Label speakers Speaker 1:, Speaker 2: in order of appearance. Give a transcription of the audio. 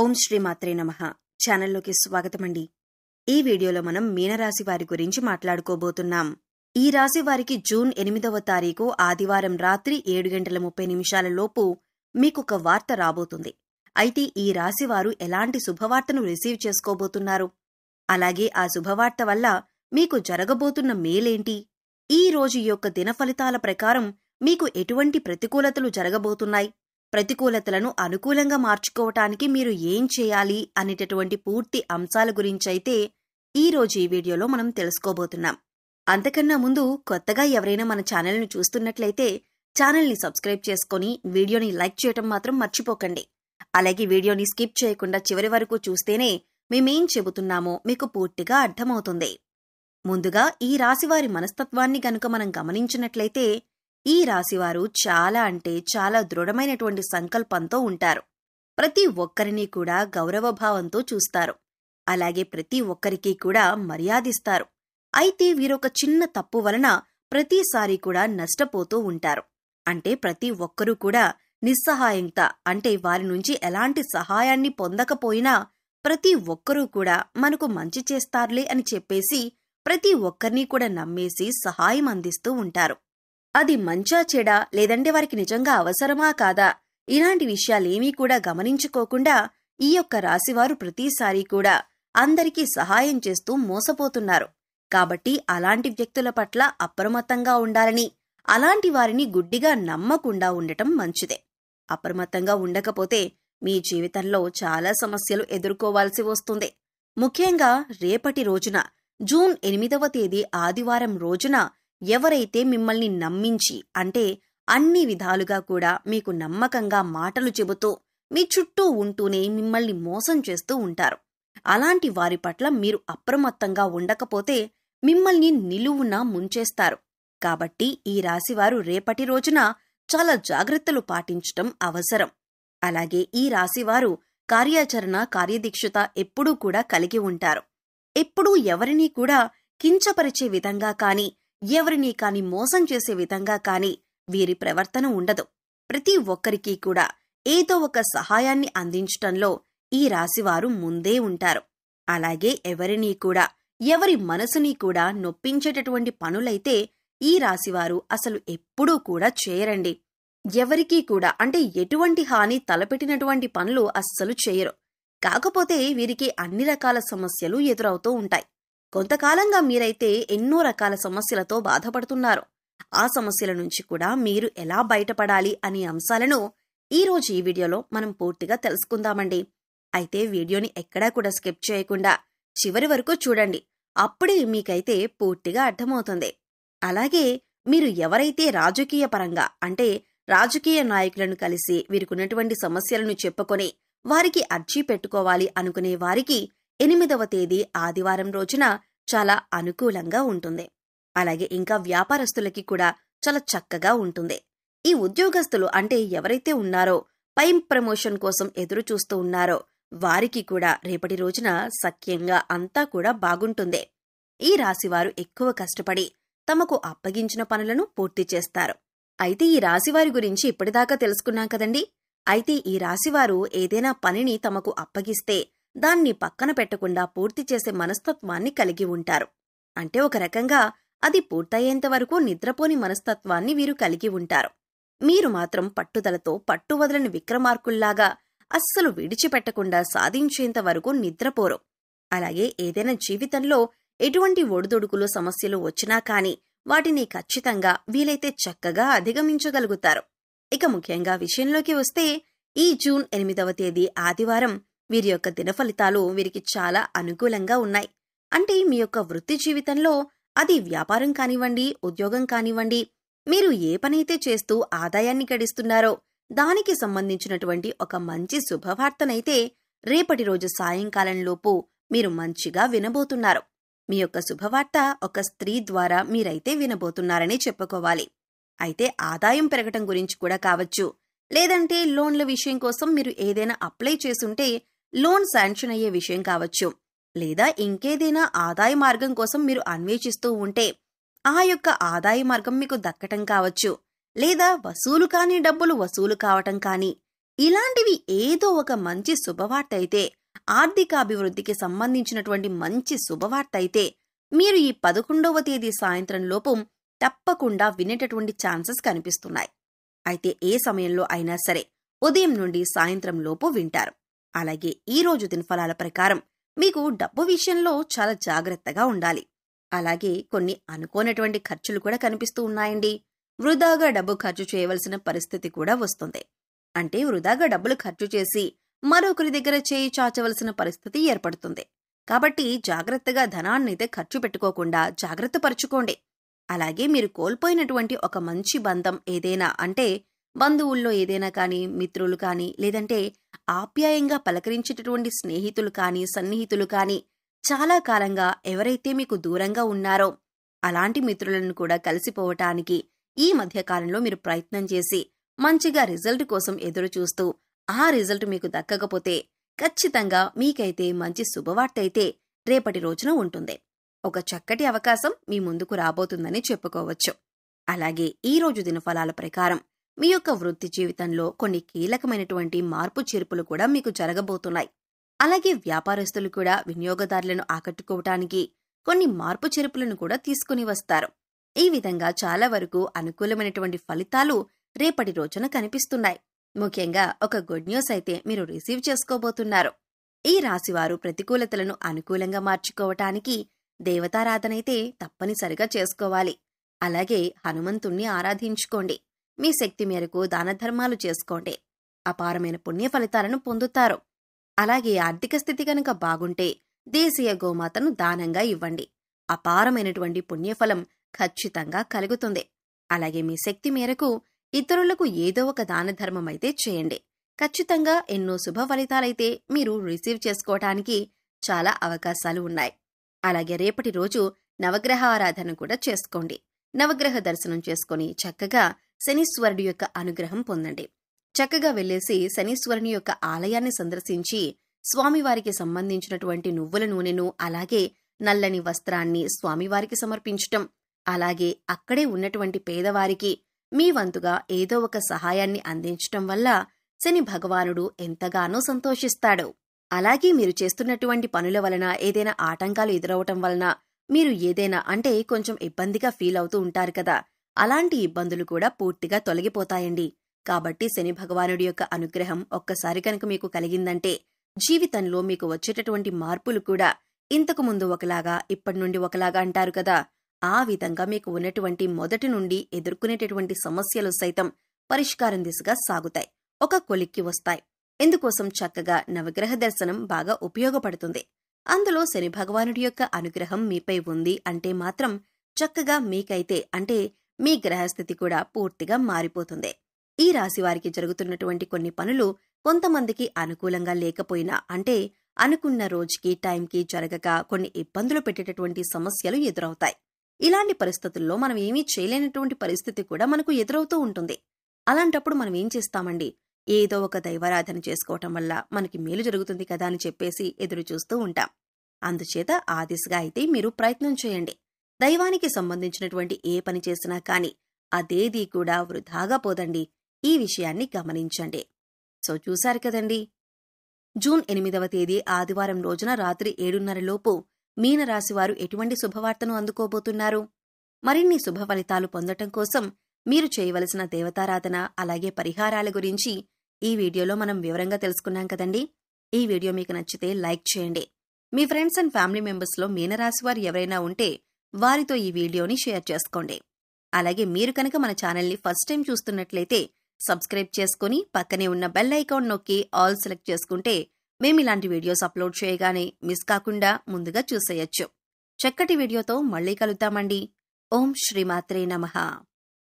Speaker 1: ఓం శ్రీ మాత్రే నమః. ఛానల్లోకి స్వాగతమండి. ఈ వీడియోలో మనం మీనరాశి వారి గురించి మాట్లాడుకోబోతున్నాం. ఈ రాశి వారికి జూన్ 8వ తారీఖు ఆదివారం రాత్రి 7:30 లోపు మీకొక వార్త రాబోతుంది. అయితే ఈ రాశి వారు ఎలాంటి శుభవార్తను రిసీవ్ చేసుకోబోతున్నారు? అలాగే ఆ శుభవార్త వల్ల మీకు జరగబోతున్న మేలేంటి? ఈ రోజు యొక్క దినఫలితాల ప్రకారం మీకు ఎటువంటి ప్రతికూలతలు జరగబోతున్నాయి? ప్రతికూలతలను అనుకూలంగా మార్చుకోవటానికి మీరు ఏం చేయాలి అనేటటువంటి పూర్తి అంశాల గురించైతే ఈ రోజు ఈ వీడియోలో మనం తెలుసుకోబోతున్నాం. అంతకన్నా ముందు కొత్తగా ఎవరైనా మన ఛానల్ని చూస్తున్నట్లయితే ఛానల్ని సబ్స్క్రైబ్ చేసుకొని వీడియోని లైక్ చేయటం మాత్రం మర్చిపోకండి. అలాగే వీడియోని స్కిప్ చేయకుండా చివరి వరకు చూస్తేనే మేమేం చెబుతున్నామో మీకు పూర్తిగా అర్థమవుతుంది. ముందుగా ఈ రాశివారి మనస్తత్వాన్ని గనుక మనం గమనించినట్లయితే ఈ రాశివారు చాలా దృఢమైనటువంటి సంకల్పంతో ఉంటారు. ప్రతి ఒక్కరిని కూడా గౌరవభావంతో చూస్తారు. అలాగే ప్రతి ఒక్కరికి కూడా మర్యాదిస్తారు. అయితే వీరొక చిన్న తప్పు వలన ప్రతిసారి కూడా నష్టపోతూ ఉంటారు. అంటే ప్రతి ఒక్కరూ కూడా నిస్సహాయంత అంటే వారి నుంచి ఎలాంటి సహాయాన్ని పొందకపోయినా ప్రతి ఒక్కరూ కూడా మనకు మంచి చేస్తారులే అని చెప్పేసి ప్రతి ఒక్కరినీ కూడా నమ్మేసి సహాయం అందిస్తూ ఉంటారు. అది మంచా చెడా లేదంటే వారికి నిజంగా అవసరమా కాదా ఇలాంటి విషయాలేమీ కూడా గమనించుకోకుండా ఈ యొక్క రాశివారు ప్రతిసారి కూడా అందరికీ సహాయం చేస్తూ మోసపోతున్నారు. కాబట్టి అలాంటి వ్యక్తుల పట్ల అప్రమత్తంగా ఉండాలని, అలాంటి వారిని గుడ్డిగా నమ్మకుండా ఉండటం మంచిదే. అప్రమత్తంగా ఉండకపోతే మీ జీవితంలో చాలా సమస్యలు ఎదుర్కోవాల్సి వస్తుంది. ముఖ్యంగా రేపటి రోజున జూన్ 8వ తేదీ ఆదివారం రోజున ఎవరైతే మిమ్మల్ని నమ్మించి అంటే అన్ని విధాలుగా కూడా మీకు నమ్మకంగా మాటలు చెబుతూ మీ చుట్టూ ఉంటూనే మిమ్మల్ని మోసం చేస్తూ ఉంటారు. అలాంటి వారి పట్ల మీరు అప్రమత్తంగా ఉండకపోతే మిమ్మల్ని నిలువున ముంచేస్తారు. కాబట్టి ఈ రాశివారు రేపటి రోజున చాలా జాగ్రత్తలు పాటించటం అవసరం. అలాగే ఈ రాశివారు కార్యదీక్షత ఎప్పుడూ కూడా కలిగి ఉంటారు. ఎప్పుడూ ఎవరినీ కూడా కించపరిచే విధంగా కాని ఎవరినీ కాని మోసం చేసే విధంగా కాని వీరి ప్రవర్తన ఉండదు. ప్రతి ఒక్కరికి కూడా ఏదో ఒక సహాయాన్ని అందించటంలో ఈ రాశివారు ముందే ఉంటారు. అలాగే ఎవరినీ కూడా ఎవరి మనసుని కూడా నొప్పించేటటువంటి పనులైతే ఈ రాశివారు అసలు ఎప్పుడూ కూడా చేయరండి. ఎవరికీ కూడా అంటే ఎటువంటి హాని తలపెట్టినటువంటి పనులు అస్సలు చేయరు. కాకపోతే వీరికి అన్ని రకాల సమస్యలు ఎదురవుతూ ఉంటాయి. కొంతకాలంగా మీరైతే ఎన్నో రకాల సమస్యలతో బాధపడుతున్నారు. ఆ సమస్యల నుంచి కూడా మీరు ఎలా బయటపడాలి అనే అంశాలను ఈ రోజు ఈ వీడియోలో మనం పూర్తిగా తెలుసుకుందామండి. అయితే వీడియోని ఎక్కడా కూడా స్కిప్ చేయకుండా చివరి వరకు చూడండి. అప్పుడే మీకైతే పూర్తిగా అర్థమవుతుంది. అలాగే మీరు ఎవరైతే రాజకీయ పరంగా అంటే రాజకీయ నాయకులను కలిసి వీరికున్నటువంటి సమస్యలను చెప్పుకొని వారికి అర్జీ పెట్టుకోవాలి అనుకునే వారికి 8వ తేదీ ఆదివారం రోజున చాలా అనుకూలంగా ఉంటుంది. అలాగే ఇంకా వ్యాపారస్తులకి కూడా చాలా చక్కగా ఉంటుంది. ఈ ఉద్యోగస్తులు అంటే ఎవరైతే ఉన్నారో పై ప్రమోషన్ కోసం ఎదురు చూస్తూ ఉన్నారో వారికి కూడా రేపటి రోజున సఖ్యంగా అంతా కూడా బాగుంటుంది. ఈ రాశివారు ఎక్కువ కష్టపడి తమకు అప్పగించిన పనులను పూర్తి చేస్తారు. అయితే ఈ రాశివారి గురించి ఇప్పటిదాకా తెలుసుకున్నాం కదండి. అయితే ఈ రాశివారు ఏదైనా పనిని తమకు అప్పగిస్తే దాన్ని పక్కన పెట్టకుండా పూర్తి చేసే మనస్తత్వాన్ని కలిగి ఉంటారు. అంటే ఒక రకంగా అది పూర్తయ్యేంత వరకు నిద్రపోని మనస్తత్వాన్ని వీరు కలిగి ఉంటారు. మీరు మాత్రం పట్టుదలతో పట్టువదలని విక్రమార్కుల్లాగా అస్సలు విడిచిపెట్టకుండా సాధించేంత వరకు నిద్రపోరు. అలాగే ఏదైనా జీవితంలో ఎటువంటి ఒడిదొడుకులు సమస్యలు వచ్చినా కాని వాటిని ఖచ్చితంగా వీలైతే చక్కగా అధిగమించగలుగుతారు. ఇక ముఖ్యంగా విషయంలోకి వస్తే ఈ జూన్ 8వ తేదీ ఆదివారం వీరి యొక్క దినఫలితాలు వీరికి చాలా అనుకూలంగా ఉన్నాయి. అంటే మీ యొక్క వృత్తి జీవితంలో అది వ్యాపారం కానివ్వండి, ఉద్యోగం కానివ్వండి, మీరు ఏ పనైతే చేస్తూ ఆదాయాన్ని గడిస్తున్నారో దానికి సంబంధించినటువంటి ఒక మంచి శుభవార్తనైతే రేపటి రోజు సాయంకాలంలోపు మీరు మంచిగా వినబోతున్నారు. మీ యొక్క శుభవార్త ఒక స్త్రీ ద్వారా మీరైతే వినబోతున్నారని చెప్పుకోవాలి. అయితే ఆదాయం పెరగటం గురించి కూడా కావచ్చు, లేదంటే లోన్ల విషయం కోసం మీరు ఏదైనా అప్లై చేసుంటే లోన్ శాంక్షన్ అయ్యే విషయం కావచ్చు, లేదా ఇంకేదైనా ఆదాయ మార్గం కోసం మీరు అన్వేషిస్తూ ఉంటే ఆ యొక్క ఆదాయ మార్గం మీకు దక్కటం కావచ్చు, లేదా వసూలు కాని డబ్బులు వసూలు కావటం కానీ ఇలాంటివి ఏదో ఒక మంచి శుభవార్త అయితే, ఆర్థికాభివృద్ధికి సంబంధించినటువంటి మంచి శుభవార్త అయితే మీరు ఈ 11వ తేదీ సాయంత్రం లోపు తప్పకుండా వినేటటువంటి ఛాన్సెస్ కనిపిస్తున్నాయి. అయితే ఏ సమయంలో అయినా సరే ఉదయం నుండి సాయంత్రం లోపు వింటారు. అలాగే ఈ రోజు దినఫలాల ప్రకారం మీకు డబ్బు విషయంలో చాలా జాగ్రత్తగా ఉండాలి. అలాగే కొన్ని అనుకోనటువంటి ఖర్చులు కూడా కనిపిస్తూ ఉన్నాయండి. వృధాగా డబ్బు ఖర్చు చేయవలసిన పరిస్థితి కూడా వస్తుంది. అంటే వృధాగా డబ్బులు ఖర్చు చేసి మరొకరి దగ్గర చేయి చాచవలసిన పరిస్థితి ఏర్పడుతుంది. కాబట్టి జాగ్రత్తగా ధనాన్నైతే ఖర్చు పెట్టుకోకుండా జాగ్రత్త పరుచుకోండి. అలాగే మీరు కోల్పోయినటువంటి ఒక మంచి బంధం ఏదైనా, అంటే బంధువుల్లో ఏదైనా కానీ, మిత్రులు కానీ, లేదంటే ఆప్యాయంగా పలకరించేటటువంటి స్నేహితులు కానీ, సన్నిహితులు కానీ, చాలా కాలంగా ఎవరైతే మీకు దూరంగా ఉన్నారో అలాంటి మిత్రులను కూడా కలిసిపోవటానికి ఈ మధ్యకాలంలో మీరు ప్రయత్నం చేసి మంచిగా రిజల్ట్ కోసం ఎదురు చూస్తూ ఆ రిజల్ట్ మీకు దక్కకపోతే ఖచ్చితంగా మీకైతే మంచి శుభవార్త అయితే రేపటి రోజున ఉంటుంది. ఒక చక్కటి అవకాశం మీ ముందుకు రాబోతుందని చెప్పుకోవచ్చు. అలాగే ఈ రోజు దినఫలాల ప్రకారం మీ యొక్క వృత్తి జీవితంలో కొన్ని కీలకమైనటువంటి మార్పు చేర్పులు కూడా మీకు జరగబోతున్నాయి. అలాగే వ్యాపారస్తులు కూడా వినియోగదారులను ఆకట్టుకోవటానికి కొన్ని మార్పు చేర్పులను కూడా తీసుకుని వస్తారు. ఈ విధంగా చాలా వరకు అనుకూలమైనటువంటి ఫలితాలు రేపటి రోజున కనిపిస్తున్నాయి. ముఖ్యంగా ఒక గుడ్ న్యూస్ అయితే మీరు రిసీవ్ చేసుకోబోతున్నారు. ఈ రాశివారు ప్రతికూలతలను అనుకూలంగా మార్చుకోవటానికి దేవతారాధనైతే తప్పనిసరిగా చేసుకోవాలి. అలాగే హనుమంతుణ్ణి ఆరాధించుకోండి. మీ శక్తి మేరకు దానధర్మాలు చేసుకోండి. అపారమైన పుణ్య ఫలితాలను పొందుతారు. అలాగే ఆర్థిక స్థితి కనుక బాగుంటే దేశీయ గోమాతను దానంగా ఇవ్వండి. అపారమైనటువంటి పుణ్యఫలం ఖచ్చితంగా కలుగుతుంది. అలాగే మీ శక్తి మేరకు ఇతరులకు ఏదో ఒక దానధర్మమైతే చేయండి. ఖచ్చితంగా ఎన్నో శుభ ఫలితాలైతే మీరు రిసీవ్ చేసుకోవటానికి చాలా అవకాశాలు ఉన్నాయి. అలాగే రేపటి రోజు నవగ్రహ ఆరాధన కూడా చేసుకోండి. నవగ్రహ దర్శనం చేసుకుని చక్కగా శనీశ్వరుడి యొక్క అనుగ్రహం పొందండి. చక్కగా వెళ్లేసి శనీశ్వరుని యొక్క ఆలయాన్ని సందర్శించి స్వామివారికి సంబంధించినటువంటి నువ్వుల నూనెను, అలాగే నల్లని వస్త్రాన్ని స్వామివారికి సమర్పించటం, అలాగే అక్కడే ఉన్నటువంటి పేదవారికి మీ వంతుగా ఏదో ఒక సహాయాన్ని అందించటం వల్ల శని భగవానుడు ఎంతగానో సంతోషిస్తాడు. అలాగే మీరు చేస్తున్నటువంటి పనుల వలన ఏదైనా ఆటంకాలు ఎదురవటం వలన మీరు ఏదైనా, అంటే కొంచెం ఇబ్బందిగా ఫీల్ అవుతూ ఉంటారు కదా, అలాంటి ఇబ్బందులు కూడా పూర్తిగా తొలగిపోతాయండి. కాబట్టి శని భగవానుడి యొక్క అనుగ్రహం ఒక్కసారి కనుక మీకు కలిగిందంటే జీవితంలో మీకు వచ్చేటటువంటి మార్పులు కూడా ఇంతకు ముందు ఒకలాగా, ఇప్పటి నుండి ఒకలాగా అంటారు కదా, ఆ విధంగా మీకు ఉన్నటువంటి మొదటి నుండి ఎదుర్కొనేటటువంటి సమస్యలు సైతం పరిష్కారం దిశగా సాగుతాయి, ఒక కొలిక్కి వస్తాయి. ఇందుకోసం చక్కగా నవగ్రహ దర్శనం బాగా ఉపయోగపడుతుంది. అందులో శని భగవానుడి యొక్క అనుగ్రహం మీపై ఉంది అంటే మాత్రం చక్కగా మీకైతే, అంటే మీ గ్రహస్థితి కూడా పూర్తిగా మారిపోతుంది. ఈ రాశివారికి జరుగుతున్నటువంటి కొన్ని పనులు కొంతమందికి అనుకూలంగా లేకపోయినా, అంటే అనుకున్న రోజుకి టైంకి జరగక కొన్ని ఇబ్బందులు పెట్టేటటువంటి సమస్యలు ఎదురవుతాయి. ఇలాంటి పరిస్థితుల్లో మనం ఏమీ చేయలేనటువంటి పరిస్థితి కూడా మనకు ఎదురవుతూ ఉంటుంది. అలాంటప్పుడు మనం ఏం చేస్తామండి, ఏదో ఒక దైవారాధన చేసుకోవటం వల్ల మనకి మేలు జరుగుతుంది కదా అని చెప్పేసి ఎదురు చూస్తూ ఉంటాం. అందుచేత ఆ దిశగా అయితే మీరు ప్రయత్నం చేయండి. దైవానికి సంబంధించినటువంటి ఏ పని చేసినా కానీ అదేదీ కూడా వృధాగా పోదండి. ఈ విషయాన్ని గమనించండి. సో చూశారు కదండి, జూన్ 8వ తేదీ ఆదివారం రోజున రాత్రి 7:30 లోపు మీనరాశివారు ఎటువంటి శుభవార్తను అందుకోబోతున్నారు. మరిన్ని శుభ ఫలితాలు పొందటం కోసం మీరు చేయవలసిన దేవతారాధన, అలాగే పరిహారాల గురించి ఈ వీడియోలో మనం వివరంగా తెలుసుకున్నాం కదండి. ఈ వీడియో మీకు నచ్చితే లైక్ చేయండి. మీ ఫ్రెండ్స్ అండ్ ఫ్యామిలీ మెంబర్స్లో మీనరాశివారు ఎవరైనా ఉంటే వారితో ఈ వీడియోని షేర్ చేసుకోండి. అలాగే మీరు కనుక మన ఛానల్ని ఫస్ట్ టైం చూస్తున్నట్లయితే సబ్స్క్రైబ్ చేసుకుని పక్కనే ఉన్న బెల్ ఐకాన్ నొక్కి ఆల్ సెలెక్ట్ చేసుకుంటే మేమిలాంటి వీడియోస్ అప్లోడ్ చేయగానే మిస్ కాకుండా ముందుగా చూసేయొచ్చు. చక్కటి వీడియోతో మళ్ళీ కలుద్దామండి. ఓం శ్రీమాత్రే నమః.